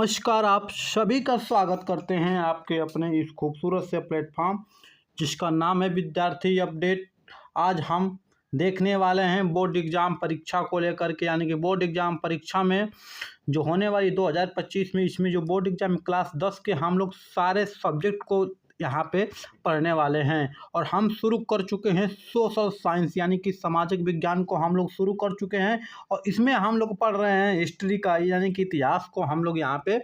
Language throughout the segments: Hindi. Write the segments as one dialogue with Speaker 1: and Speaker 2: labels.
Speaker 1: नमस्कार, आप सभी का स्वागत करते हैं आपके अपने इस खूबसूरत से प्लेटफॉर्म जिसका नाम है विद्यार्थी अपडेट। आज हम देखने वाले हैं बोर्ड एग्ज़ाम परीक्षा को लेकर के, यानी कि बोर्ड एग्ज़ाम परीक्षा में जो होने वाली 2025 में, इसमें जो बोर्ड एग्ज़ाम क्लास 10 के हम लोग सारे सब्जेक्ट को यहाँ पे पढ़ने वाले हैं। और हम शुरू कर चुके हैं सोशल साइंस यानी कि सामाजिक विज्ञान को हम लोग शुरू कर चुके हैं। और इसमें हम लोग पढ़ रहे हैं हिस्ट्री का, यानी कि इतिहास को हम लोग यहाँ पे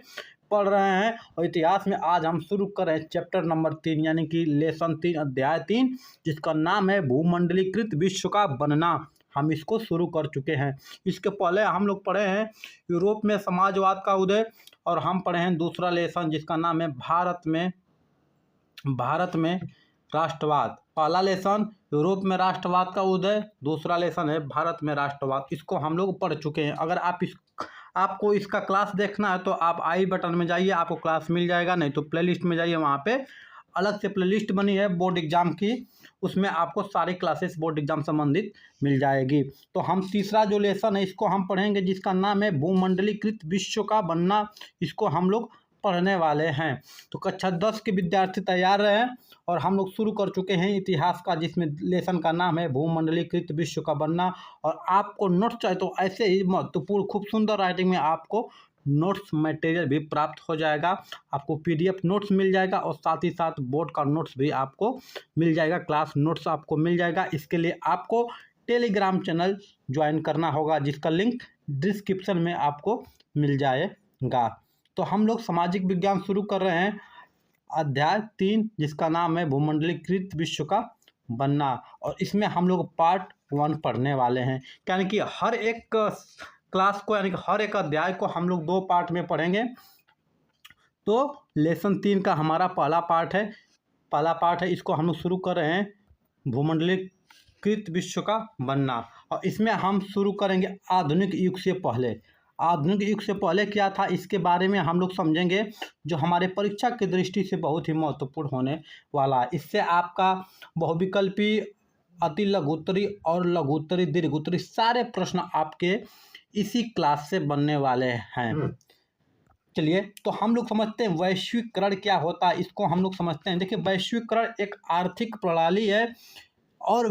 Speaker 1: पढ़ रहे हैं। और इतिहास में आज हम शुरू कर रहे हैं चैप्टर नंबर 3 यानी कि लेसन 3 अध्याय 3, जिसका नाम है भूमंडलीकृत विश्व का बनना। हम इसको शुरू कर चुके हैं। इसके पहले हम लोग पढ़े हैं यूरोप में समाजवाद का उदय, और हम पढ़े हैं दूसरा लेसन जिसका नाम है भारत में राष्ट्रवाद। पहला लेसन यूरोप में राष्ट्रवाद का उदय, दूसरा लेसन है भारत में राष्ट्रवाद। इसको हम लोग पढ़ चुके हैं। अगर आपको इसका क्लास देखना है तो आप आई बटन में जाइए, आपको क्लास मिल जाएगा। नहीं तो प्लेलिस्ट में जाइए, वहाँ पे अलग से प्लेलिस्ट बनी है बोर्ड एग्ज़ाम की, उसमें आपको सारी क्लासेस बोर्ड एग्ज़ाम संबंधित मिल जाएगी। तो हम तीसरा जो लेसन है इसको हम पढ़ेंगे जिसका नाम है भूमंडलीकृत विश्व का बनना। इसको हम लोग पढ़ने वाले हैं। तो कक्षा 10 के विद्यार्थी तैयार रहें। और हम लोग शुरू कर चुके हैं इतिहास का, जिसमें लेसन का नाम है भूमंडलीकृत विश्व का बनना। और आपको नोट्स चाहिए तो ऐसे ही महत्वपूर्ण खूब सुंदर राइटिंग में आपको नोट्स मटेरियल भी प्राप्त हो जाएगा। आपको पीडीएफ नोट्स मिल जाएगा और साथ ही साथ बोर्ड का नोट्स भी आपको मिल जाएगा, क्लास नोट्स आपको मिल जाएगा। इसके लिए आपको टेलीग्राम चैनल ज्वाइन करना होगा, जिसका लिंक डिस्क्रिप्शन में आपको मिल जाएगा। तो हम लोग सामाजिक विज्ञान शुरू कर रहे हैं अध्याय 3 जिसका नाम है भूमंडलीकृत विश्व का बनना। और इसमें हम लोग पार्ट 1 पढ़ने वाले हैं, यानी कि हर एक क्लास को, यानी कि हर एक अध्याय को हम लोग 2 पार्ट में पढ़ेंगे। तो लेसन 3 का हमारा पहला पार्ट है। इसको हम लोग शुरू कर रहे हैं भूमंडलीकृत विश्व का बनना। और इसमें हम शुरू करेंगे आधुनिक युग से पहले। आधुनिक युग से पहले क्या था, इसके बारे में हम लोग समझेंगे, जो हमारे परीक्षा की दृष्टि से बहुत ही महत्वपूर्ण होने वाला है। इससे आपका बहुविकल्पी, अति लघुत्तरी और लघुत्तरी, दीर्घोत्तरी सारे प्रश्न आपके इसी क्लास से बनने वाले हैं। चलिए, तो हम लोग समझते हैं वैश्वीकरण क्या होता है, इसको हम लोग समझते हैं। देखिए, वैश्वीकरण एक आर्थिक प्रणाली है और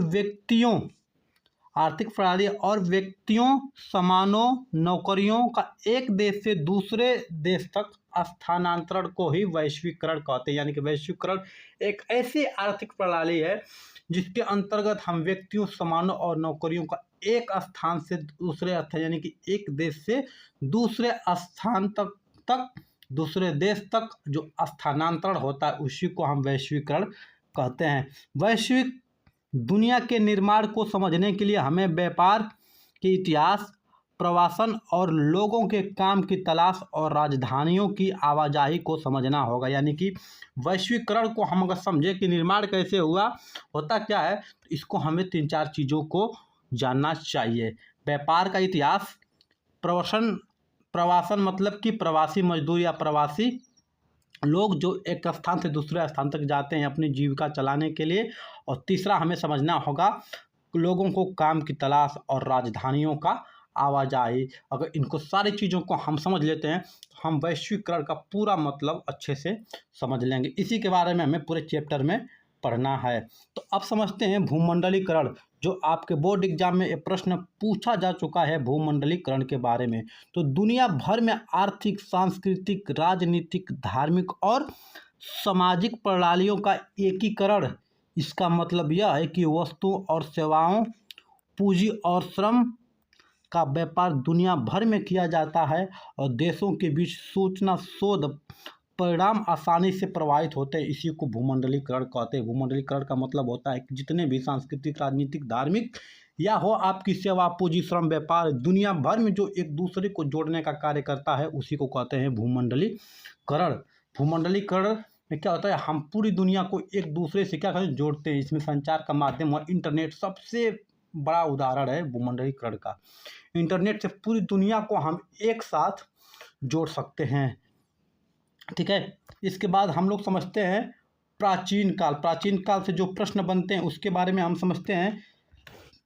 Speaker 1: व्यक्तियों, सामानों, नौकरियों का एक देश से दूसरे देश तक स्थानांतरण को ही वैश्वीकरण कहते हैं। यानी कि वैश्वीकरण एक ऐसी आर्थिक प्रणाली है जिसके अंतर्गत हम व्यक्तियों, सामानों और नौकरियों का एक स्थान से दूसरे स्थान, यानी कि एक देश से दूसरे स्थान तक दूसरे देश तक जो स्थानांतरण होता है उसी को हम वैश्वीकरण कहते हैं। वैश्विक दुनिया के निर्माण को समझने के लिए हमें व्यापार के इतिहास, प्रवासन और लोगों के काम की तलाश और राजधानियों की आवाजाही को समझना होगा। यानी कि वैश्वीकरण को हम अगर समझें कि निर्माण कैसे हुआ, होता क्या है, तो इसको हमें 3-4 चीज़ों को जानना चाहिए। व्यापार का इतिहास, प्रवासन मतलब कि प्रवासी मजदूर या प्रवासी लोग जो एक स्थान से दूसरे स्थान तक जाते हैं अपनी जीविका चलाने के लिए। और तीसरा हमें समझना होगा लोगों को काम की तलाश और राजधानियों का आवाजाही। अगर इनको सारी चीज़ों को हम समझ लेते हैं तो हम वैश्वीकरण का पूरा मतलब अच्छे से समझ लेंगे। इसी के बारे में हमें पूरे चैप्टर में पढ़ना है। तो अब समझते हैं भूमंडलीकरण, जो आपके बोर्ड एग्जाम में एक प्रश्न पूछा जा चुका है भूमंडलीकरण के बारे में। तो दुनिया भर में आर्थिक, सांस्कृतिक, राजनीतिक, धार्मिक और सामाजिक प्रणालियों का एकीकरण। इसका मतलब यह है कि वस्तुओं और सेवाओं, पूंजी और श्रम का व्यापार दुनिया भर में किया जाता है और देशों के बीच सूचना, शोध परिणाम आसानी से प्रवाहित होते हैं। इसी को भूमंडलीकरण कहते हैं। भूमंडलीकरण का मतलब होता है कि जितने भी सांस्कृतिक, राजनीतिक, धार्मिक या हो आपकी सेवा, पूंजी, श्रम, व्यापार दुनिया भर में जो एक दूसरे को जोड़ने का कार्य करता है उसी को कहते हैं भूमंडलीकरण। भूमंडलीकरण में क्या होता है, हम पूरी दुनिया को एक दूसरे से क्या करते हैं, जोड़ते हैं। इसमें संचार का माध्यम और इंटरनेट सबसे बड़ा उदाहरण है भूमंडलीकरण का। इंटरनेट से पूरी दुनिया को हम एक साथ जोड़ सकते हैं। ठीक है, इसके बाद हम लोग समझते हैं प्राचीन काल से जो प्रश्न बनते हैं उसके बारे में हम समझते हैं।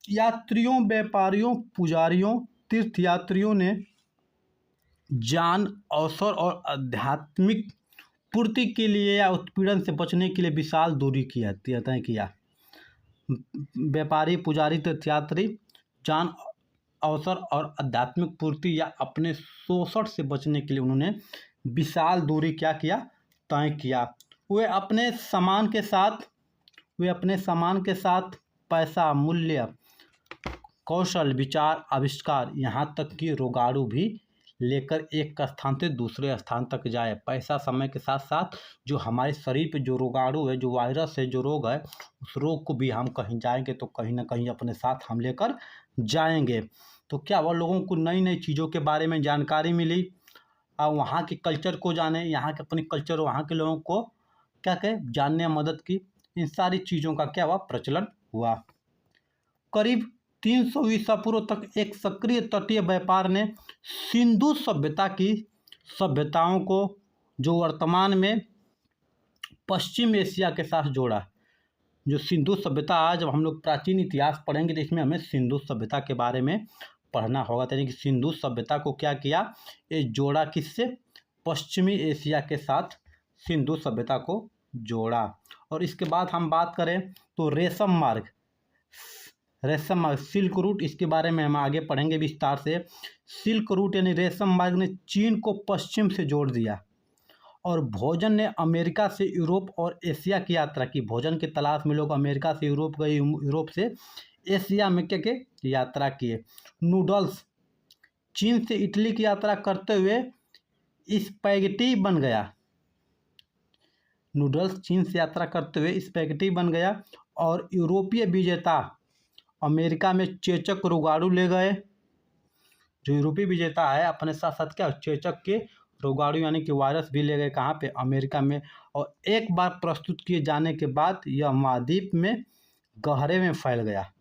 Speaker 1: यात्रियों, व्यापारियों, पुजारियों, तीर्थयात्रियों ने ज्ञान, अवसर और आध्यात्मिक पूर्ति के लिए या उत्पीड़न से बचने के लिए विशाल दूरी तय किया। व्यापारी, पुजारी, तीर्थयात्री ज्ञान, अवसर और आध्यात्मिक पूर्ति या अपने शोषण से बचने के लिए उन्होंने विशाल दूरी क्या किया, तय किया। वे अपने सामान के साथ पैसा, मूल्य, कौशल, विचार, आविष्कार, यहाँ तक कि रोगाणु भी लेकर एक स्थान से दूसरे स्थान तक जाए। पैसा, समय के साथ साथ जो हमारे शरीर पे जो रोगाणु है, जो वायरस है, जो रोग है, उस रोग को भी हम कहीं जाएंगे तो कहीं ना कहीं अपने साथ हम लेकर जाएंगे। तो क्या हुआ, लोगों को नई नई चीज़ों के बारे में जानकारी मिली और वहाँ के कल्चर को जाने, यहाँ के अपने कल्चर, वहाँ के लोगों को क्या कहे जानने में मदद की। इन सारी चीज़ों का क्या हुआ, प्रचलन हुआ। करीब 300 ईसा पूर्व तक एक सक्रिय तटीय व्यापार ने सिंधु सभ्यता की सभ्यताओं को, जो वर्तमान में पश्चिम एशिया के साथ जोड़ा। जो सिंधु सभ्यता, आज जब हम लोग प्राचीन इतिहास पढ़ेंगे तो इसमें हमें सिंधु सभ्यता के बारे में पढ़ना होगा। यानी कि सिंधु सभ्यता को क्या किया, ये जोड़ा, किससे, पश्चिमी एशिया के साथ सिंधु सभ्यता को जोड़ा। और इसके बाद हम बात करें तो रेशम मार्ग, सिल्क रूट, इसके बारे में हम आगे पढ़ेंगे विस्तार से। सिल्क रूट यानी रेशम मार्ग ने चीन को पश्चिम से जोड़ दिया और भोजन ने अमेरिका से यूरोप और एशिया की यात्रा की। भोजन की तलाश में लोग अमेरिका से यूरोप गए, यूरोप से एशिया में क्या यात्रा किए। नूडल्स चीन से इटली की यात्रा करते हुए स्पैगेटी बन गया। नूडल्स चीन से यात्रा करते हुए स्पैगेटी बन गया। और यूरोपीय विजेता अमेरिका में चेचक रोगाणु ले गए। जो यूरोपीय विजेता है अपने साथ साथ क्या, चेचक के रोगाणु यानी कि वायरस भी ले गए। कहाँ पे, अमेरिका में। और एक बार प्रस्तुत किए जाने के बाद यह महाद्वीप में गहरे में फैल गया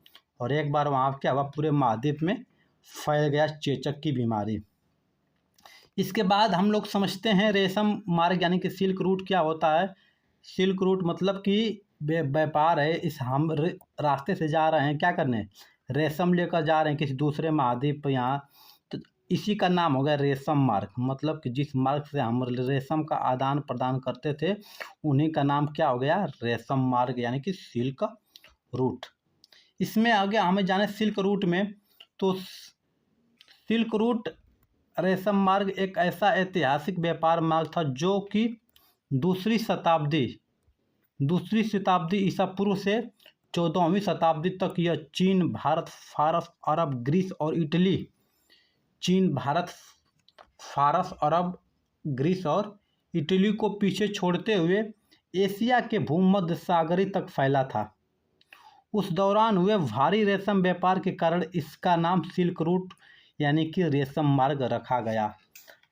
Speaker 1: और एक बार वहाँ क्या हुआ, पूरे महाद्वीप में फैल गया चेचक की बीमारी। इसके बाद हम लोग समझते हैं रेशम मार्ग यानी कि सिल्क रूट क्या होता है। सिल्क रूट मतलब कि व्यापार है, इस हम रास्ते से जा रहे हैं क्या करने, रेशम लेकर जा रहे हैं किसी दूसरे महाद्वीप पर यहाँ, तो इसी का नाम हो गया रेशम मार्ग। मतलब कि जिस मार्ग से हम रेशम का आदान प्रदान करते थे उन्हीं का नाम क्या हो गया, रेशम मार्ग यानी कि सिल्क रूट। इसमें आगे हमें जाने सिल्क रूट में, तो सिल्क रूट रेशम मार्ग एक ऐसा ऐतिहासिक व्यापार मार्ग था जो कि दूसरी शताब्दी ईसा पूर्व से 14वीं शताब्दी तक यह चीन, भारत, फारस, अरब, ग्रीस और इटली, चीन, भारत, फारस, अरब, ग्रीस और इटली को पीछे छोड़ते हुए एशिया के भूमध्य सागरी तक फैला था। उस दौरान हुए भारी रेशम व्यापार के कारण इसका नाम सिल्क रूट यानी कि रेशम मार्ग रखा गया।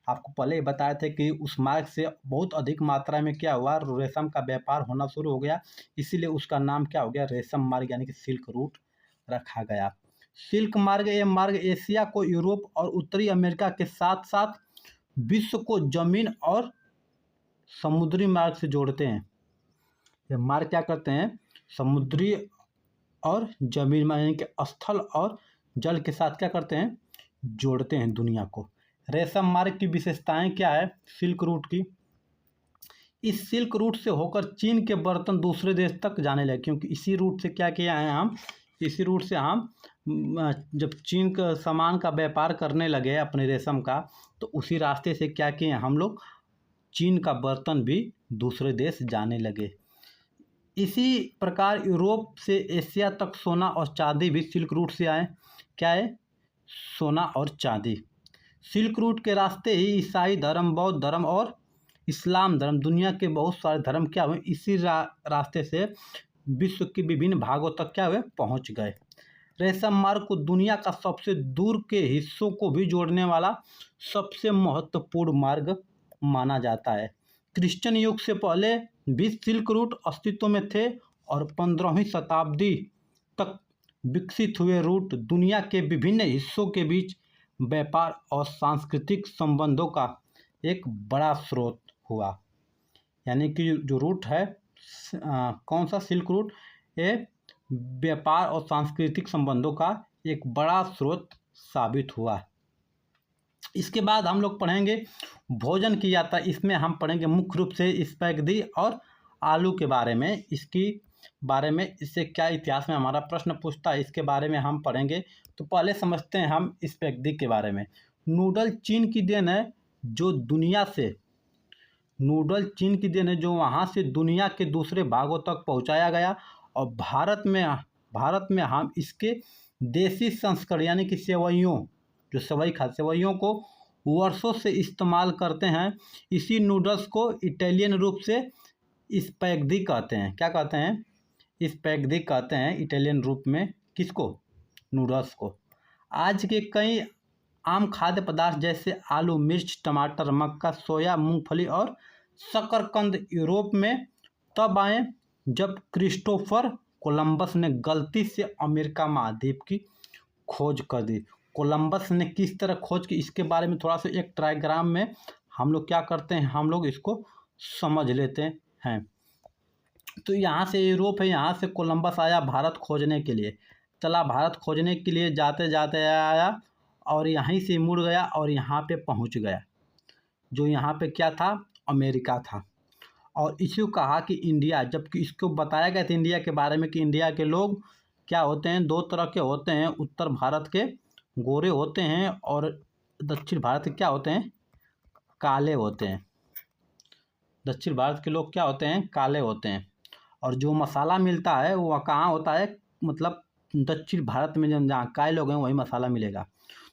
Speaker 1: आपको पहले ही बताया था कि उस मार्ग से बहुत अधिक मात्रा में क्या हुआ, रेशम का व्यापार होना शुरू हो गया, इसीलिए उसका नाम क्या हो गया, रेशम मार्ग यानी कि सिल्क रूट रखा गया। सिल्क मार्ग, ये मार्ग एशिया को यूरोप और उत्तरी अमेरिका के साथ साथ विश्व को जमीन और समुद्री मार्ग से जोड़ते हैं। ये मार्ग क्या करते हैं, समुद्री और जमीन मार्ग यानी कि स्थल और जल के साथ क्या करते हैं, जोड़ते हैं दुनिया को। रेशम मार्ग की विशेषताएं क्या है सिल्क रूट की, इस सिल्क रूट से होकर चीन के बर्तन दूसरे देश तक जाने लगे, क्योंकि इसी रूट से क्या किया है हम, इसी रूट से हम जब चीन का सामान का व्यापार करने लगे अपने रेशम का, तो उसी रास्ते से क्या किए हम लोग, चीन का बर्तन भी दूसरे देश जाने लगे। इसी प्रकार यूरोप से एशिया तक सोना और चांदी भी सिल्क रूट से आए। क्या है, सोना और चांदी। सिल्क रूट के रास्ते ही ईसाई धर्म, बौद्ध धर्म और इस्लाम धर्म, दुनिया के बहुत सारे धर्म क्या हुए, इसी रास्ते से विश्व के विभिन्न भागों तक क्या हुए, पहुंच गए। रेशम मार्ग को दुनिया का सबसे दूर के हिस्सों को भी जोड़ने वाला सबसे महत्वपूर्ण मार्ग माना जाता है। क्रिश्चियन युग से पहले भी सिल्क रूट अस्तित्व में थे और 15वीं शताब्दी तक विकसित हुए रूट दुनिया के विभिन्न हिस्सों के बीच व्यापार और सांस्कृतिक संबंधों का एक बड़ा स्रोत हुआ। यानी कि जो रूट है कौन सा, सिल्क रूट, ये व्यापार और सांस्कृतिक संबंधों का एक बड़ा स्रोत साबित हुआ। इसके बाद हम लोग पढ़ेंगे भोजन की यात्रा। इसमें हम पढ़ेंगे मुख्य रूप से स्पैगेटी और आलू के बारे में, इसकी बारे में, इससे क्या इतिहास में हमारा प्रश्न पूछता है, इसके बारे में हम पढ़ेंगे। तो पहले समझते हैं हम स्पैगेटी के बारे में। नूडल चीन की देन है, जो दुनिया से नूडल चीन की देन है, जो वहाँ से दुनिया के दूसरे भागों तक पहुँचाया गया। और भारत में हम इसके देसी संस्करण यानी कि सेवइयों, जो सेवइयों को वर्षों से इस्तेमाल करते हैं। इसी नूडल्स को इटालियन रूप से स्पैगेटी कहते हैं। क्या कहते हैं? स्पैगेटी कहते हैं इटालियन रूप में। किसको? नूडल्स को। आज के कई आम खाद्य पदार्थ जैसे आलू, मिर्च, टमाटर, मक्का, सोया, मूंगफली और शकरकंद यूरोप में तब आए जब क्रिस्टोफर कोलंबस ने गलती से अमेरिका महाद्वीप की खोज कर दी। कोलंबस ने किस तरह खोज की, इसके बारे में थोड़ा सा एक ट्रायग्राम में हम लोग क्या करते हैं, हम लोग इसको समझ लेते हैं। तो यहाँ से यूरोप है, यहाँ से कोलंबस आया भारत खोजने के लिए। चला भारत खोजने के लिए, जाते जाते आया और यहीं से मुड़ गया और यहाँ पे पहुँच गया, जो यहाँ पे क्या था? अमेरिका था। और इसी को कहा कि इंडिया, जबकि इसको बताया गया था इंडिया के बारे में कि इंडिया के लोग क्या होते हैं? दो तरह के होते हैं। उत्तर भारत के गोरे होते हैं और दक्षिण भारत के क्या होते हैं? काले होते हैं। दक्षिण भारत के लोग क्या होते हैं? काले होते हैं। और जो मसाला मिलता है वो कहाँ होता है? मतलब दक्षिण भारत में जहाँ काले लोग हैं वही मसाला मिलेगा।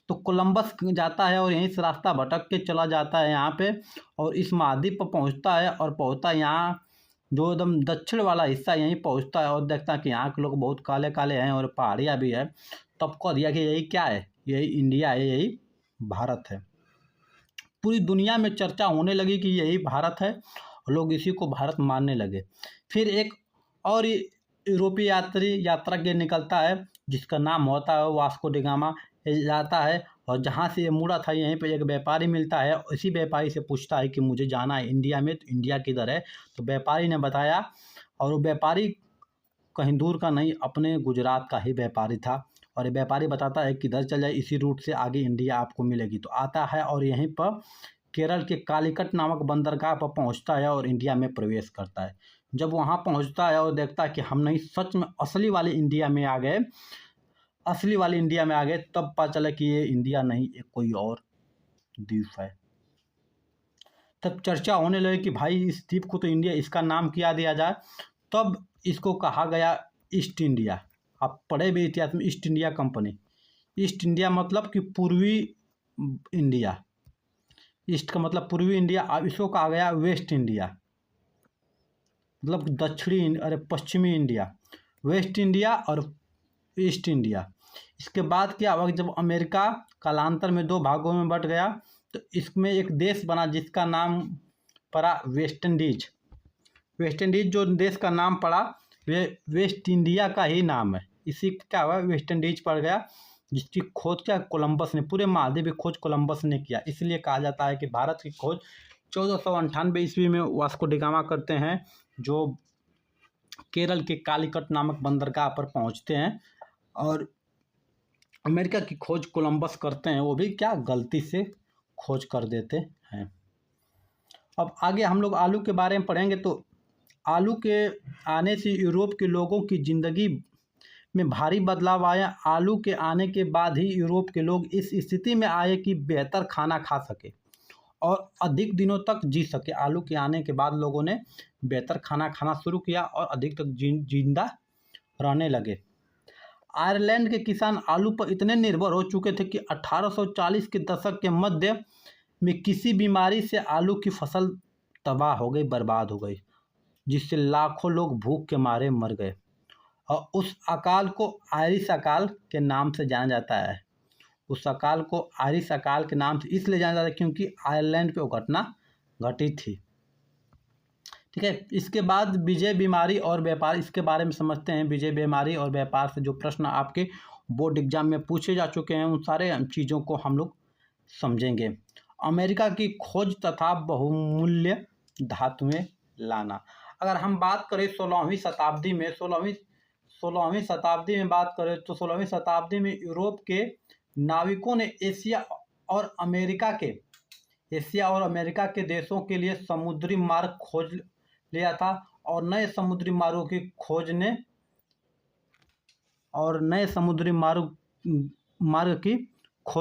Speaker 1: तो कोलंबस जाता है और यहीं से रास्ता भटक के चला जाता है यहाँ पे, और इस महाद्वीप पर पहुँचता है और पहुँचता है यहाँ जो एकदम दक्षिण वाला हिस्सा, यहीं पहुँचता है और देखता है कि यहाँ के लोग बहुत काले काले हैं और पहाड़ियाँ भी है। तब कह दिया कि यही क्या है? यही इंडिया है, यही भारत है। पूरी दुनिया में चर्चा होने लगी कि यही भारत है, लोग इसी को भारत मानने लगे। फिर एक और यूरोपीय यात्रा के निकलता है जिसका नाम होता है वास्को डी गामा। जाता है और जहाँ से ये मुड़ा था यहीं पे एक व्यापारी मिलता है। इसी व्यापारी से पूछता है कि मुझे जाना है इंडिया में, तो इंडिया किधर है? तो व्यापारी ने बताया, और वो व्यापारी कहीं दूर का नहीं, अपने गुजरात का ही व्यापारी था। और ये व्यापारी बताता है कि इधर चल जाए, इसी रूट से आगे इंडिया आपको मिलेगी। तो आता है और यहीं पर केरल के कालीकट नामक बंदरगाह पर पहुंचता है और इंडिया में प्रवेश करता है। जब वहां पहुंचता है और देखता है कि हम नहीं, सच में असली वाले इंडिया में आ गए, तब पता चला कि ये इंडिया नहीं, एक कोई और द्वीप है। तब चर्चा होने लगी कि भाई इस द्वीप को तो इंडिया, इसका नाम क्या दिया जाए। तब इसको कहा गया ईस्ट इंडिया। आप पढ़े भी इतिहास में, east India company. East India मतलब कि पूर्वी इंडिया। ईस्ट का मतलब पूर्वी इंडिया। अब इसको कहा गया वेस्ट इंडिया, मतलब पश्चिमी इंडिया। वेस्ट इंडिया और ईस्ट इंडिया। इसके बाद क्या हुआ, जब अमेरिका कालांतर में दो भागों में बट गया तो इसमें एक देश बना जिसका नाम पड़ा वेस्ट इंडीज। वेस्ट इंडीज जो देश का नाम पड़ा, वे वेस्ट इंडिया का ही नाम है। इसी क्या हुआ, वेस्ट इंडीज पड़ गया, जिसकी खोज क्या कोलंबस ने, पूरे महाद्वीप की खोज कोलंबस ने किया। इसलिए कहा जाता है कि भारत की खोज 1498 ईस्वी में वास्को डी गामा करते हैं, जो केरल के कालीकट नामक बंदरगाह पर पहुंचते हैं। और अमेरिका की खोज कोलंबस करते हैं, वो भी क्या गलती से खोज कर देते हैं। अब आगे हम लोग आलू के बारे में पढ़ेंगे। तो आलू के आने से यूरोप के लोगों की ज़िंदगी में भारी बदलाव आया। आलू के आने के बाद ही यूरोप के लोग इस स्थिति में आए कि बेहतर खाना खा सके और अधिक दिनों तक जी सके। आलू के आने के बाद लोगों ने बेहतर खाना खाना शुरू किया और अधिक तक जिंदा रहने लगे। आयरलैंड के किसान आलू पर इतने निर्भर हो चुके थे कि 1840 के दशक के मध्य में किसी बीमारी से आलू की फसल तबाह हो गई, बर्बाद हो गई, जिससे लाखों लोग भूख के मारे मर गए। और उस अकाल को आयरिश अकाल के नाम से जाना जाता है। उस अकाल को आयरिश अकाल के नाम से इसलिए जाना जाता है क्योंकि आयरलैंड पे वो घटना घटी थी। ठीक है। इसके बाद विजय बीमारी और व्यापार, इसके बारे में समझते हैं। विजय बीमारी और व्यापार से जो प्रश्न आपके बोर्ड एग्जाम में पूछे जा चुके हैं, उन सारे चीज़ों को हम लोग समझेंगे। अमेरिका की खोज तथा बहुमूल्य धातुएं लाना। अगर हम बात करें 16वीं शताब्दी में, 16वीं शताब्दी में बात करें तो 16वीं शताब्दी में यूरोप के नाविकों ने एशिया और अमेरिका के एशिया और अमेरिका के देशों के लिए समुद्री मार्ग खोज लिया था और नए समुद्री मार्गों की खोज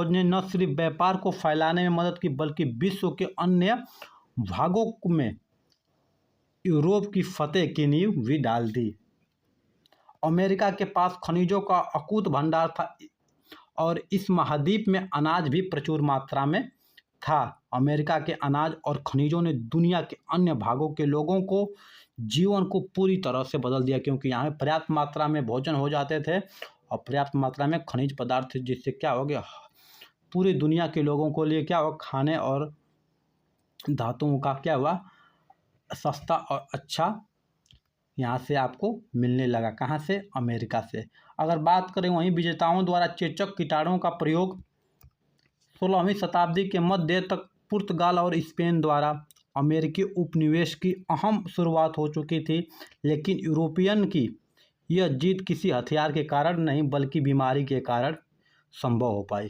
Speaker 1: ने न सिर्फ व्यापार को फैलाने में मदद की बल्कि विश्व के अन्य भागों में यूरोप की फतेह की नींव भी डाल दी। अमेरिका के पास खनिजों का अकूत भंडार था और इस महाद्वीप में अनाज भी प्रचुर मात्रा में था। अमेरिका के अनाज और खनिजों ने दुनिया के अन्य भागों के लोगों को जीवन को पूरी तरह से बदल दिया, क्योंकि यहाँ पर्याप्त मात्रा में भोजन हो जाते थे और पर्याप्त मात्रा में खनिज पदार्थ थे, जिससे क्या हो गया, पूरी दुनिया के लोगों को लिए क्या हुआ, खाने और धातुओं का क्या हुआ, सस्ता और अच्छा यहाँ से आपको मिलने लगा। कहाँ से? अमेरिका से। अगर बात करें वहीं विजेताओं द्वारा चेचक कीटाणुओं का प्रयोग 16वीं शताब्दी के मध्य तक पुर्तगाल और स्पेन द्वारा अमेरिकी उपनिवेश की अहम शुरुआत हो चुकी थी, लेकिन यूरोपियन की यह जीत किसी हथियार के कारण नहीं बल्कि बीमारी के कारण संभव हो पाई।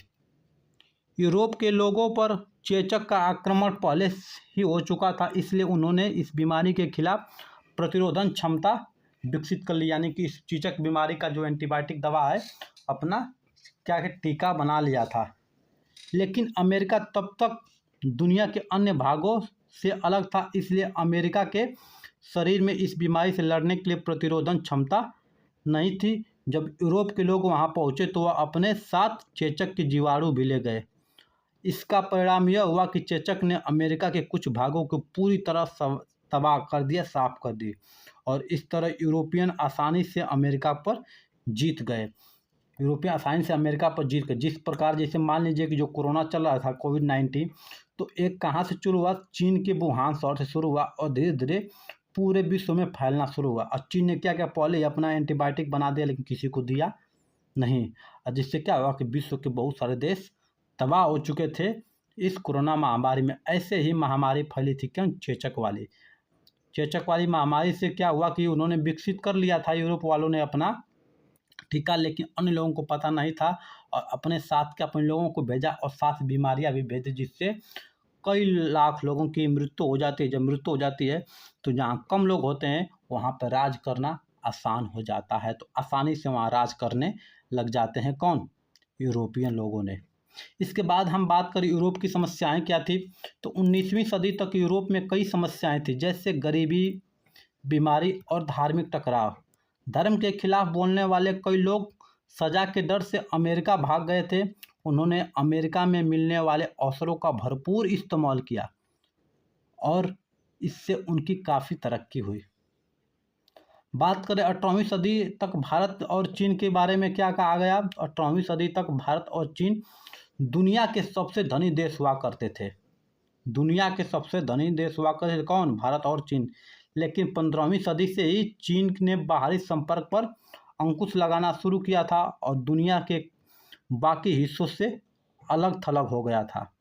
Speaker 1: यूरोप के लोगों पर चेचक का आक्रमण पहले ही हो चुका था, इसलिए उन्होंने इस बीमारी के खिलाफ प्रतिरोधन क्षमता विकसित कर ली, यानी कि इस चेचक बीमारी का जो एंटीबायोटिक दवा है अपना क्या है टीका बना लिया था। लेकिन अमेरिका तब तक दुनिया के अन्य भागों से अलग था, इसलिए अमेरिका के शरीर में इस बीमारी से लड़ने के लिए प्रतिरोधन क्षमता नहीं थी। जब यूरोप के लोग वहां पहुंचे तो वह अपने साथ चेचक के जीवाणु भी ले गए। इसका परिणाम यह हुआ कि चेचक ने अमेरिका के कुछ भागों को पूरी तरह तबाह कर दिया, साफ कर दी, और इस तरह यूरोपियन आसानी से अमेरिका पर जीत गए। जिस प्रकार जैसे मान लीजिए कि जो कोरोना चल रहा था कोविड-19, तो एक कहाँ से शुरू हुआ, चीन के वुहान शहर से शुरू हुआ और धीरे धीरे पूरे विश्व में फैलना शुरू हुआ। और चीन ने क्या क्या पहले ही अपना एंटीबायोटिक बना दिया, लेकिन किसी को दिया नहीं, और जिससे क्या हुआ कि विश्व के बहुत सारे देश तबाह हो चुके थे इस कोरोना महामारी में। ऐसे ही महामारी फैली थी, क्यों? चेचक वाली महामारी से क्या हुआ कि उन्होंने विकसित कर लिया था यूरोप वालों ने अपना टीका, लेकिन अन्य लोगों को पता नहीं था और अपने साथ के अपने लोगों को भेजा और साथ बीमारियां भी भेजी, जिससे कई लाख लोगों की मृत्यु हो जाती है। जब मृत्यु हो जाती है तो जहाँ कम लोग होते हैं वहाँ पर राज करना आसान हो जाता है, तो आसानी से वहाँ राज करने लग जाते हैं। कौन? यूरोपियन लोगों ने। इसके बाद हम बात करें यूरोप की समस्याएं क्या थी, तो 19वीं सदी तक यूरोप में कई समस्याएं थी, जैसे गरीबी, बीमारी और धार्मिक टकराव। धर्म के खिलाफ बोलने वाले कई लोग सजा के डर से अमेरिका भाग गए थे। उन्होंने अमेरिका में मिलने वाले अवसरों का भरपूर इस्तेमाल किया और इससे उनकी काफ़ी तरक्की हुई। बात करें 18वीं सदी तक भारत और चीन के बारे में क्या कहा गया। 18वीं सदी तक भारत और चीन दुनिया के सबसे धनी देश हुआ करते थे। दुनिया के सबसे धनी देश हुआ करते थे कौन? भारत और चीन। लेकिन 15वीं सदी से ही चीन ने बाहरी संपर्क पर अंकुश लगाना शुरू किया था और दुनिया के बाकी हिस्सों से अलग थलग हो गया था।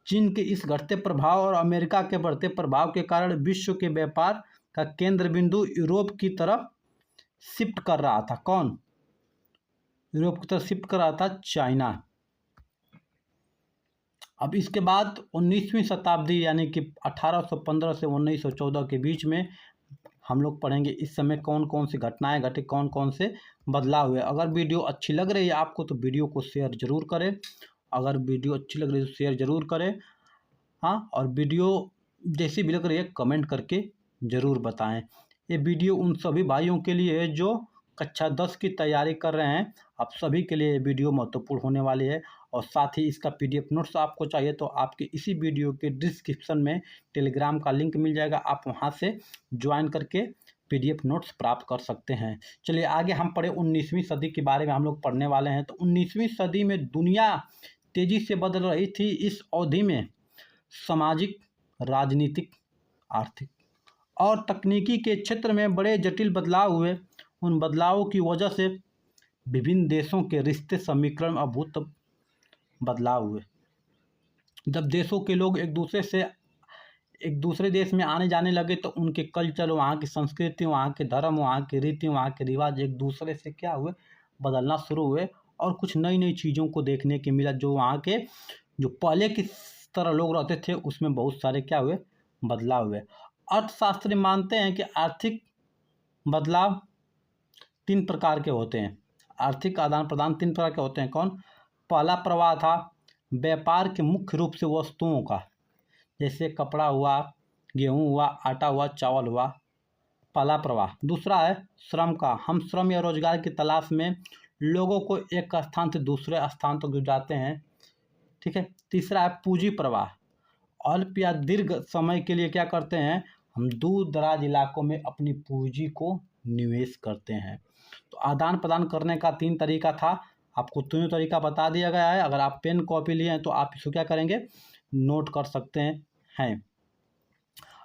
Speaker 1: चीन के इस घटते प्रभाव और अमेरिका के बढ़ते प्रभाव के कारण विश्व के व्यापार का केंद्र बिंदु यूरोप की तरफ शिफ्ट कर रहा था। कौन? यूरोप की तरफ शिफ्ट कर रहा था चाइना। अब इसके बाद 19वीं शताब्दी यानी कि 1815 से 1914 के बीच में हम लोग पढ़ेंगे इस समय कौन कौन सी घटनाएं घटी, कौन कौन से बदलाव हुए। अगर वीडियो अच्छी लग रही है आपको तो वीडियो को शेयर जरूर करें। अगर वीडियो अच्छी लग रही है तो शेयर जरूर करें, हाँ, और वीडियो जैसी भी लग रही है कमेंट करके ज़रूर बताएं। ये वीडियो उन सभी भाइयों के लिए है जो कक्षा 10 की तैयारी कर रहे हैं। आप सभी के लिए ये वीडियो महत्वपूर्ण होने वाली है और साथ ही इसका PDF नोट्स आपको चाहिए तो आपके इसी वीडियो के डिस्क्रिप्शन में टेलीग्राम का लिंक मिल जाएगा, आप वहां से ज्वाइन करके PDF नोट्स प्राप्त कर सकते हैं। चलिए आगे हम पढ़े 19वीं सदी के बारे में हम लोग पढ़ने वाले हैं। तो 19वीं सदी में दुनिया तेजी से बदल रही थी। इस अवधि में सामाजिक, राजनीतिक, आर्थिक और तकनीकी के क्षेत्र में बड़े जटिल बदलाव हुए। उन बदलावों की वजह से विभिन्न देशों के रिश्ते समीकरण अभूत बदलाव हुए। जब देशों के लोग एक दूसरे देश में आने जाने लगे तो उनके कल्चर, वहाँ की संस्कृति, वहाँ के धर्म, वहाँ की रीति, वहाँ के रिवाज एक दूसरे से क्या हुए, बदलना शुरू हुए और कुछ नई नई चीज़ों को देखने के मिला जो वहाँ के जो पहले की तरह लोग रहते थे उसमें बहुत सारे क्या हुए, बदलाव हुए। अर्थशास्त्री मानते हैं कि आर्थिक बदलाव 3 प्रकार के होते हैं। आर्थिक आदान प्रदान 3 प्रकार के होते हैं। कौन? पहला प्रवाह था व्यापार के मुख्य रूप से वस्तुओं का, जैसे कपड़ा हुआ, गेहूँ हुआ, आटा हुआ, चावल हुआ, पहला प्रवाह। दूसरा है श्रम का, हम श्रम या रोजगार की तलाश में लोगों को एक स्थान से दूसरे स्थान तक जाते हैं, ठीक है। तीसरा है पूंजी प्रवाह, अल्प या दीर्घ समय के लिए क्या करते हैं, हम दूर दराज इलाकों में अपनी पूंजी को निवेश करते हैं। तो आदान प्रदान करने का 3 तरीका था, आपको तीनों तरीका बता दिया गया है। अगर आप पेन कॉपी लिए हैं तो आप इसको क्या करेंगे, नोट कर सकते हैं।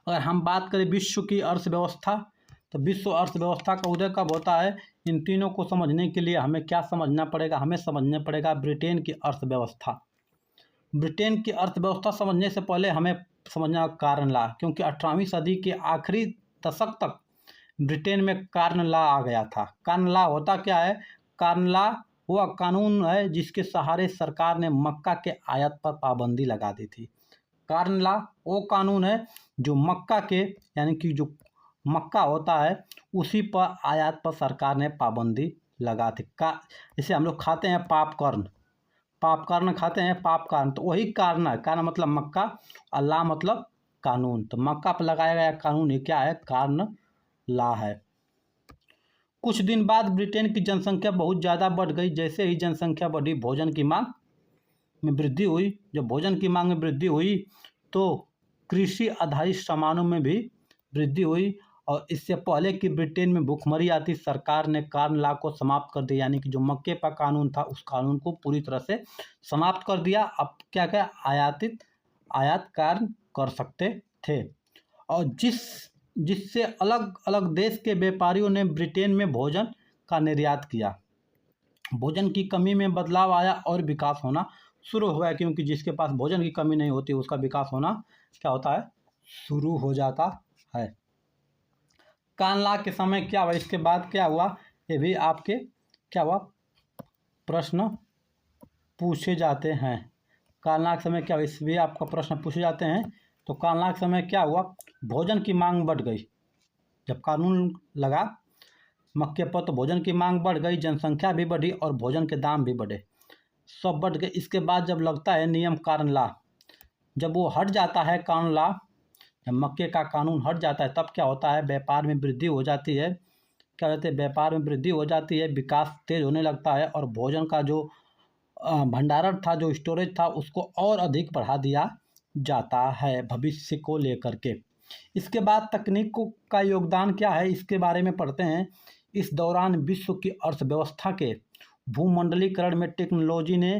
Speaker 1: अगर हम बात करें विश्व की अर्थव्यवस्था, तो विश्व अर्थव्यवस्था का उदय कब होता है, इन तीनों को समझने के लिए हमें क्या समझना पड़ेगा, हमें समझना पड़ेगा ब्रिटेन की अर्थव्यवस्था। ब्रिटेन की अर्थव्यवस्था समझने से पहले हमें समझना कॉर्न लॉ, क्योंकि 18वीं सदी के आखिरी दशक तक ब्रिटेन में कॉर्न लॉ आ गया था। कॉर्न लॉ होता क्या है? कॉर्न लॉ वह कानून है जिसके सहारे सरकार ने मक्का के आयात पर पाबंदी लगा दी थी। कॉर्न लॉ वो कानून है जो मक्का के, यानी कि जो मक्का होता है उसी पर आयात पर सरकार ने पाबंदी लगा थी। जैसे हम लोग खाते हैं पॉपकॉर्न, पॉपकॉर्न खाते हैं पॉपकॉर्न, तो वही कॉर्न है। कॉर्न मतलब मक्का, अल्लाह मतलब कानून, तो मक्का पर लगाया गया कानून ये क्या है, कॉर्न लॉ है। कुछ दिन बाद ब्रिटेन की जनसंख्या बहुत ज़्यादा बढ़ गई। जैसे ही जनसंख्या बढ़ी, भोजन की मांग में वृद्धि हुई। जब भोजन की मांग में वृद्धि हुई तो कृषि आधारित सामानों में भी वृद्धि हुई, और इससे पहले कि ब्रिटेन में भूखमरी आती, सरकार ने कॉर्न लॉ को समाप्त कर दिया, यानी कि जो मक्के का कानून था उस कानून को पूरी तरह से समाप्त कर दिया। अब क्या क्या आयात कॉर्न कर सकते थे, और जिससे अलग अलग देश के व्यापारियों ने ब्रिटेन में भोजन का निर्यात किया। भोजन की कमी में बदलाव आया और विकास होना शुरू हुआ, क्योंकि जिसके पास भोजन की कमी नहीं होती उसका विकास होना क्या होता है, शुरू हो जाता है। कॉर्न लॉ के समय क्या हुआ, इसके बाद क्या हुआ, ये भी आपके क्या हुआ, प्रश्न पूछे जाते हैं। कॉर्न लॉ के समय क्या हुआ, इस भी आपका प्रश्न पूछे जाते हैं। तो कॉर्न लॉ के समय क्या हुआ, भोजन की मांग बढ़ गई। जब कानून लगा मक्के पर तो भोजन की मांग बढ़ गई, जनसंख्या भी बढ़ी और भोजन के दाम भी बढ़े, सब बढ़ गए। इसके बाद जब लगता है नियम कॉर्न लॉ, जब वो हट जाता है कॉर्न लॉ, जब मक्के का कानून हट जाता है तब क्या होता है, व्यापार में वृद्धि हो जाती है। क्या कहते हैं, व्यापार में वृद्धि हो जाती है, विकास तेज होने लगता है, और भोजन का जो भंडारण था, जो स्टोरेज था, उसको और अधिक बढ़ा दिया जाता है भविष्य को लेकर के। इसके बाद तकनीक का योगदान क्या है, इसके बारे में पढ़ते हैं। इस दौरान विश्व की अर्थव्यवस्था के भूमंडलीकरण में टेक्नोलॉजी ने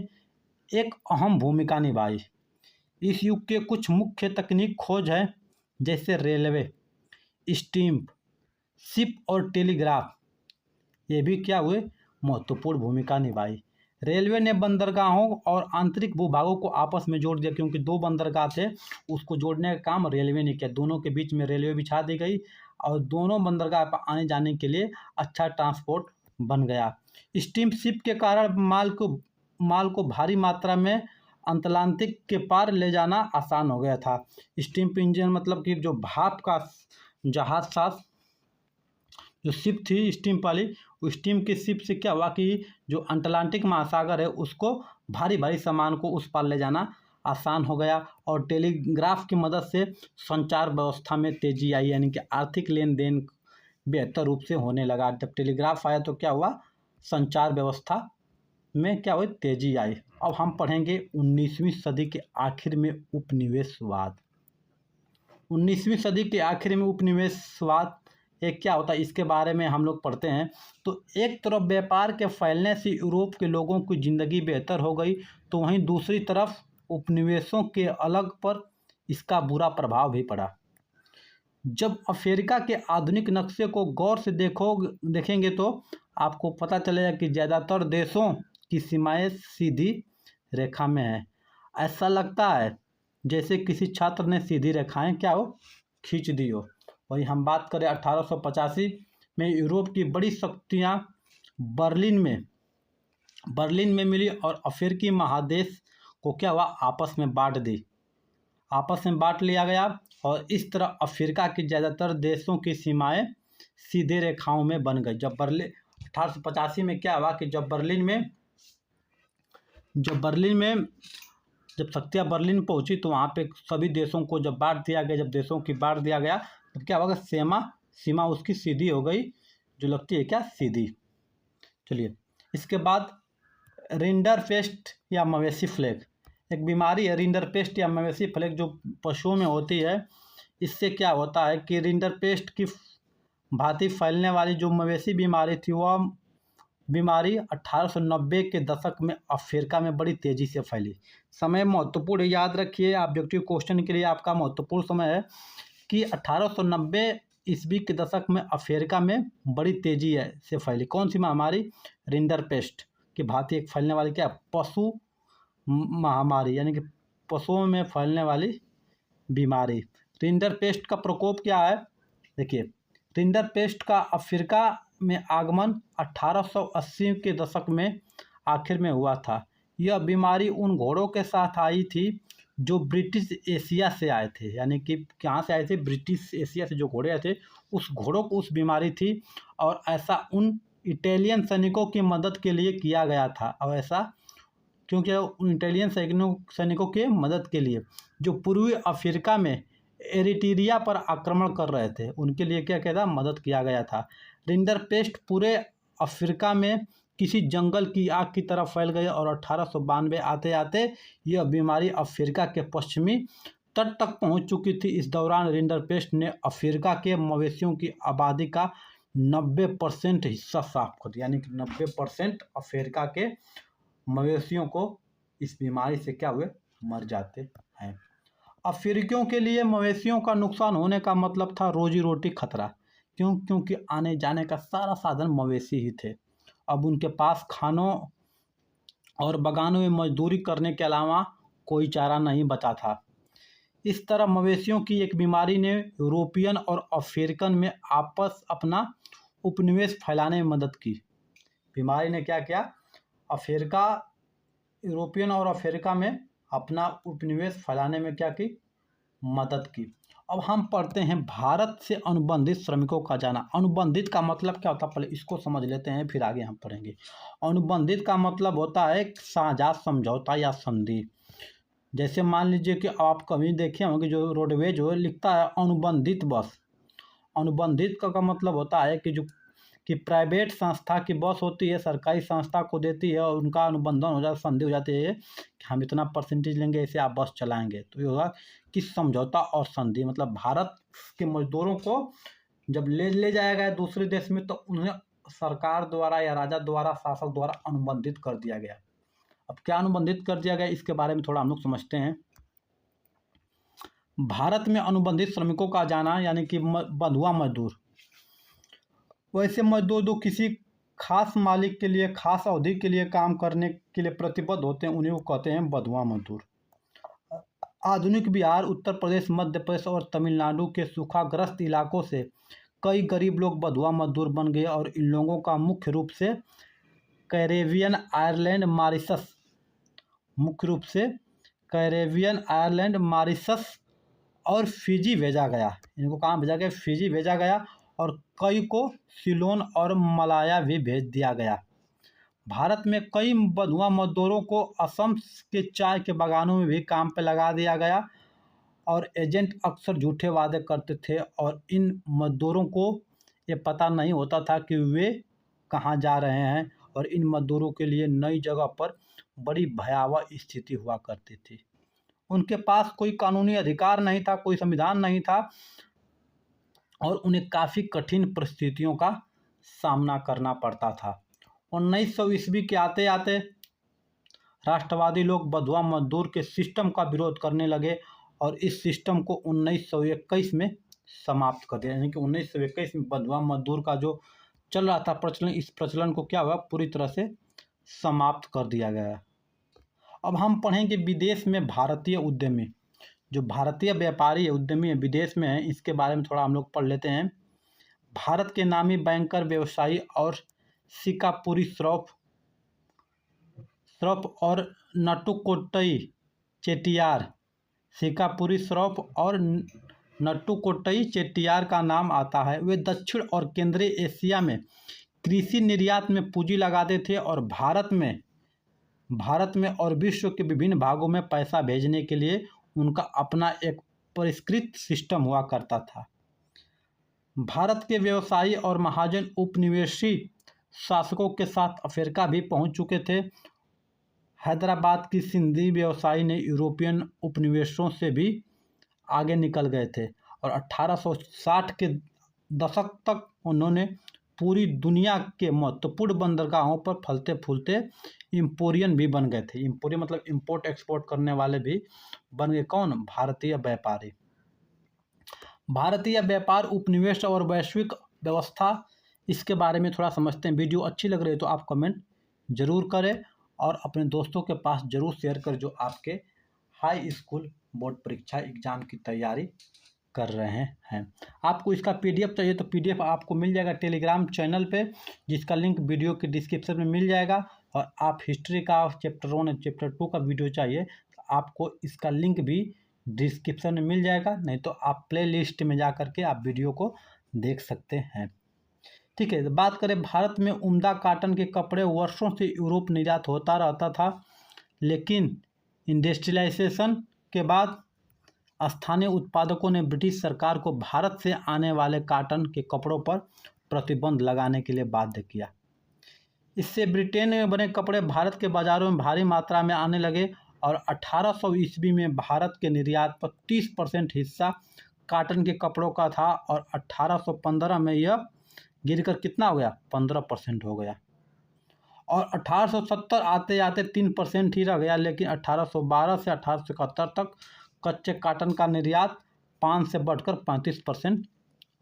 Speaker 1: एक अहम भूमिका निभाई। इस युग के कुछ मुख्य तकनीक खोज है, जैसे रेलवे, स्टीम, शिप और टेलीग्राफ, ये भी क्या हुए, महत्वपूर्ण भूमिका निभाई। रेलवे ने बंदरगाहों और आंतरिक भूभागों को आपस में जोड़ दिया, क्योंकि 2 बंदरगाह थे, उसको जोड़ने का काम रेलवे ने किया। दोनों के बीच में रेलवे बिछा दी गई और दोनों बंदरगाह पर आने जाने के लिए अच्छा ट्रांसपोर्ट बन गया। स्टीम शिप के कारण माल को भारी मात्रा में अटलांटिक के पार ले जाना आसान हो गया था। स्टीम इंजन मतलब कि जो भाप का जहाज था, जो शिप थी स्टीम वाली, उस स्टीम की शिप से क्या हुआ कि जो अटलांटिक महासागर है उसको भारी भारी सामान को उस पार ले जाना आसान हो गया। और टेलीग्राफ की मदद से संचार व्यवस्था में तेजी आई, यानी कि आर्थिक लेन देन बेहतर रूप से होने लगा। जब टेलीग्राफ आया तो क्या हुआ, संचार व्यवस्था में क्या हुई, तेजी आई। अब हम पढ़ेंगे 19वीं सदी के आखिर में उपनिवेशवाद। 19वीं सदी के आखिर में उपनिवेशवाद एक क्या होता है, इसके बारे में हम लोग पढ़ते हैं। तो एक तरफ व्यापार के फैलने से यूरोप के लोगों की ज़िंदगी बेहतर हो गई, तो वहीं दूसरी तरफ उपनिवेशों के अलग पर इसका बुरा प्रभाव भी पड़ा। जब अफ्रीका के आधुनिक नक्शे को गौर से देखेंगे तो आपको पता चलेगा कि ज़्यादातर देशों की सीमाएं सीधी रेखा में है। ऐसा लगता है जैसे किसी छात्र ने सीधी रेखाएं क्या हो, खींच दी हो। वही हम बात करें 1885 में यूरोप की बड़ी शक्तियां बर्लिन में मिली और अफ्रीकी महादेश को क्या हुआ, आपस में बांट दी, आपस में बांट लिया गया। और इस तरह अफ्रीका की ज़्यादातर देशों की सीमाएं सीधे रेखाओं में बन गई। जब बर्लिन 1885 में क्या हुआ कि जब बर्लिन में जब शक्तियाँ बर्लिन पहुंची तो वहाँ पे सभी देशों को जब बांट दिया गया, जब देशों की बांट दिया गया तो क्या होगा, सीमा उसकी सीधी हो गई, जो लगती है क्या, सीधी। चलिए, इसके बाद रिंडरपेस्ट या मवेशी प्लेग, एक बीमारी है रिंडरपेस्ट या मवेशी प्लेग जो पशुओं में होती है। इससे क्या होता है कि रिंडरपेस्ट की भांति फैलने वाली जो मवेशी बीमारी थी, वह बीमारी 1890 के दशक में अफ्रीका में बड़ी तेज़ी से फैली। समय महत्वपूर्ण, याद रखिए, ऑब्जेक्टिव क्वेश्चन के लिए आपका महत्वपूर्ण समय है कि 1890 ईस्वी के दशक में अफ्रीका में बड़ी तेज़ी से फैली। कौन सी महामारी, रिंडरपेस्ट की भांति एक फैलने वाली क्या, पशु महामारी, यानी कि पशुओं में फैलने वाली बीमारी। रिंडरपेस्ट का प्रकोप क्या है, देखिए, रिंडरपेस्ट का अफ्रीका में आगमन 1880 के दशक में आखिर में हुआ था। यह बीमारी उन घोड़ों के साथ आई थी जो ब्रिटिश एशिया से आए थे, यानी कि कहाँ से आए थे, ब्रिटिश एशिया से जो घोड़े आए थे उस घोड़ों को उस बीमारी थी। और ऐसा उन इटालियन सैनिकों की मदद के लिए किया गया था। और ऐसा क्योंकि उन इटालियन सैनिकों के मदद के लिए जो पूर्वी अफ्रीका में एरिट्रिया पर आक्रमण कर रहे थे, उनके लिए क्या कहता, मदद किया गया था। रिंडरपेस्ट पूरे अफ्रीका में किसी जंगल की आग की तरह फैल गई और 1892 आते आते यह बीमारी अफ्रीका के पश्चिमी तट तक पहुंच चुकी थी। इस दौरान रिंडरपेस्ट ने अफ्रीका के मवेशियों की आबादी का 90% हिस्सा साफ कर दिया, यानी कि 90% अफ्रीका के मवेशियों को इस बीमारी से क्या हुए, मर जाते हैं। अफ्रीकियों के लिए मवेशियों का नुकसान होने का मतलब था रोजी रोटी खतरा, क्योंकि आने जाने का सारा साधन मवेशी ही थे। अब उनके पास खानों और बगानों में मजदूरी करने के अलावा कोई चारा नहीं बचा था। इस तरह मवेशियों की एक बीमारी ने यूरोपियन और अफ्रीकन में अपना उपनिवेश फैलाने में मदद की। बीमारी ने क्या किया, अफ्रीका, यूरोपियन और अफ्रीका में अपना उपनिवेश फैलाने में क्या की, मदद की। अब हम पढ़ते हैं भारत से अनुबंधित श्रमिकों का जाना। अनुबंधित का मतलब क्या होता है, पहले इसको समझ लेते हैं, फिर आगे हम पढ़ेंगे। अनुबंधित का मतलब होता है साझा, समझौता या संधि। जैसे मान लीजिए कि आप कभी देखे होंगे जो रोडवेज हो लिखता है अनुबंधित बस। अनुबंधित का मतलब होता है कि प्राइवेट संस्था की बस होती है, सरकारी संस्था को देती है और उनका अनुबंधन हो जाता, संधि हो जाती है कि हम इतना परसेंटेज लेंगे, ऐसे आप बस चलाएंगे। तो ये होगा कि समझौता और संधि, मतलब भारत के मजदूरों को जब ले जाया गया दूसरे देश में तो उन्हें सरकार द्वारा या राजा द्वारा, शासक द्वारा अनुबंधित कर दिया गया। अब क्या अनुबंधित कर दिया गया, इसके बारे में थोड़ा हम लोग समझते हैं। भारत में अनुबंधित श्रमिकों का जाना, यानी कि बंधुआ मजदूर, वैसे मजदूर जो किसी खास मालिक के लिए खास अवधि के लिए काम करने के लिए प्रतिबद्ध होते हैं, उन्हें वो कहते हैं बंधुआ मजदूर। आधुनिक बिहार, उत्तर प्रदेश, मध्य प्रदेश और तमिलनाडु के सूखाग्रस्त इलाकों से कई गरीब लोग बंधुआ मजदूर बन गए और इन लोगों का मुख्य रूप से कैरेबियन आयरलैंड, मॉरिशस और फिजी भेजा गया। इनको कहाँ भेजा गया, फिजी भेजा गया। और कई को सिलोन और मलाया भी भेज दिया गया। भारत में कई बंधुआ मजदूरों को असम के चाय के बागानों में भी काम पे लगा दिया गया। और एजेंट अक्सर झूठे वादे करते थे और इन मजदूरों को ये पता नहीं होता था कि वे कहाँ जा रहे हैं। और इन मजदूरों के लिए नई जगह पर बड़ी भयावह स्थिति हुआ करती थी। उनके पास कोई कानूनी अधिकार नहीं था, कोई संविधान नहीं था और उन्हें काफ़ी कठिन परिस्थितियों का सामना करना पड़ता था। 1900 ईस्वी के आते आते राष्ट्रवादी लोग बंधुआ मजदूर के सिस्टम का विरोध करने लगे और इस सिस्टम को 1921 में समाप्त कर दिया। यानी कि 1921 में बंधुआ मजदूर का जो चल रहा था प्रचलन, इस प्रचलन को क्या हुआ, पूरी तरह से समाप्त कर दिया गया। अब हम पढ़ेंगे विदेश में भारतीय उद्यमी, जो भारतीय व्यापारी उद्यमी है विदेश में है, इसके बारे में थोड़ा हम लोग पढ़ लेते हैं। भारत के नामी बैंकर, व्यवसायी और सिकापुरी श्रॉफ और नट्टुकोट्टई चेट्टियार। सिकापुरी श्रॉफ और नट्टुकोट्टई चेट्टियार का नाम आता है। वे दक्षिण और केंद्रीय एशिया में कृषि निर्यात में पूंजी लगाते थे और भारत में और विश्व के विभिन्न भागों में पैसा भेजने के लिए उनका अपना एक परिष्कृत सिस्टम हुआ करता था। भारत के व्यवसायी और महाजन उपनिवेशी शासकों के साथ अफ्रीका भी पहुंच चुके थे। हैदराबाद की सिंधी व्यवसायी ने यूरोपियन उपनिवेशों से भी आगे निकल गए थे और 1860 के दशक तक उन्होंने पूरी दुनिया के महत्वपूर्ण बंदरगाहों पर फलते फूलते इम्पोरियन भी बन गए थे। इम्पोरियन मतलब इंपोर्ट एक्सपोर्ट करने वाले भी बन गए। कौन? भारतीय व्यापारी। भारतीय व्यापार, उपनिवेश और वैश्विक व्यवस्था, इसके बारे में थोड़ा समझते हैं। वीडियो अच्छी लग रही है तो आप कमेंट जरूर करें और अपने दोस्तों के पास जरूर शेयर करें जो आपके हाई स्कूल बोर्ड परीक्षा एग्जाम की तैयारी कर रहे हैं। आपको इसका पीडीएफ चाहिए तो पीडीएफ आपको मिल जाएगा टेलीग्राम चैनल पे, जिसका लिंक वीडियो के डिस्क्रिप्शन में मिल जाएगा। और आप हिस्ट्री का चैप्टर 1 और चैप्टर 2 का वीडियो चाहिए तो आपको इसका लिंक भी डिस्क्रिप्शन में मिल जाएगा, नहीं तो आप प्ले लिस्ट में जा करके आप वीडियो को देख सकते हैं। ठीक है, तो बात करें भारत में उम्दा कॉटन के कपड़े वर्षों से यूरोप निर्यात होता रहता था, लेकिन इंडस्ट्रियलाइजेशन के बाद स्थानीय उत्पादकों ने ब्रिटिश सरकार को भारत से आने वाले कॉटन के कपड़ों पर प्रतिबंध लगाने के लिए बाध्य किया। इससे ब्रिटेन में बने कपड़े भारत के बाजारों में भारी मात्रा में आने लगे और 1800 ईस्वी में भारत के निर्यात पर 30% हिस्सा कॉटन के कपड़ों का था और 1815 में यह गिरकर कितना हो गया? 15% हो गया। और 1870 आते आते 3% ही रह गया, लेकिन 1812 से 1871 तक कच्चे कॉटन का निर्यात 5 से बढ़कर 35%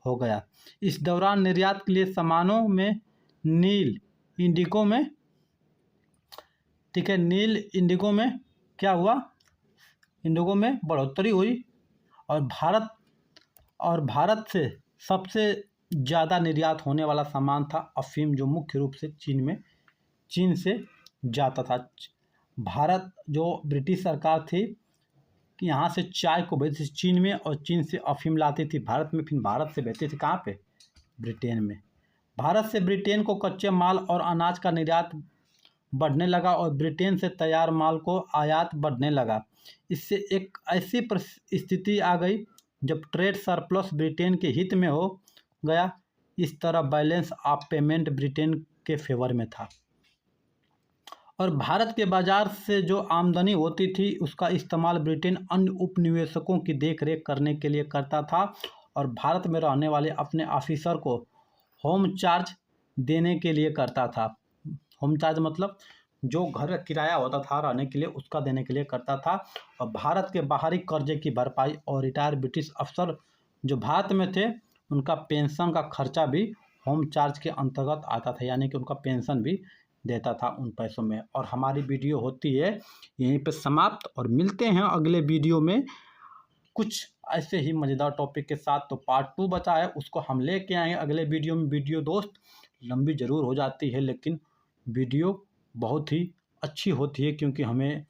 Speaker 1: हो गया। इस दौरान निर्यात के लिए सामानों में नील इंडिगो में, ठीक है, नील इंडिगो में क्या हुआ? इंडिगो में बढ़ोतरी हुई और भारत से सबसे ज़्यादा निर्यात होने वाला सामान था अफीम, जो मुख्य रूप से चीन से जाता था। भारत जो ब्रिटिश सरकार थी कि यहाँ से चाय को भेजती थी चीन में और चीन से अफीम लाती थी भारत में, फिर भारत से भेजती थी कहाँ पे? ब्रिटेन में। भारत से ब्रिटेन को कच्चे माल और अनाज का निर्यात बढ़ने लगा और ब्रिटेन से तैयार माल को आयात बढ़ने लगा। इससे एक ऐसी स्थिति आ गई जब ट्रेड सरप्लस ब्रिटेन के हित में हो गया। इस तरह बैलेंस ऑफ पेमेंट ब्रिटेन के फेवर में था और भारत के बाजार से जो आमदनी होती थी उसका इस्तेमाल ब्रिटेन अन्य उपनिवेशकों की देखरेख करने के लिए करता था और भारत में रहने वाले अपने ऑफिसर को होम चार्ज देने के लिए करता था। होम चार्ज मतलब जो घर किराया होता था रहने के लिए, उसका देने के लिए करता था। और भारत के बाहरी कर्जे की भरपाई और रिटायर ब्रिटिश अफसर जो भारत में थे उनका पेंशन का खर्चा भी होम चार्ज के अंतर्गत आता था, यानी कि उनका पेंशन भी देता था उन पैसों में। और हमारी वीडियो होती है यहीं पे समाप्त और मिलते हैं अगले वीडियो में कुछ ऐसे ही मज़ेदार टॉपिक के साथ। तो पार्ट 2 बचा है, उसको हम लेके आएंगे अगले वीडियो में। वीडियो दोस्त लंबी ज़रूर हो जाती है लेकिन वीडियो बहुत ही अच्छी होती है, क्योंकि हमें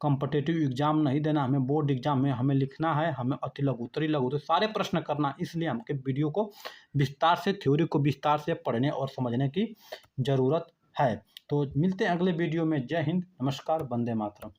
Speaker 1: कॉम्पिटिटिव एग्ज़ाम नहीं देना, हमें बोर्ड एग्ज़ाम में हमें लिखना है, हमें अति लघुत्तरी लघुत्तरी सारे प्रश्न करना, इसलिए हमके वीडियो को विस्तार से, थ्योरी को विस्तार से पढ़ने और समझने की ज़रूरत है। तो मिलते हैं अगले वीडियो में। जय हिंद, नमस्कार, वंदे मातरम।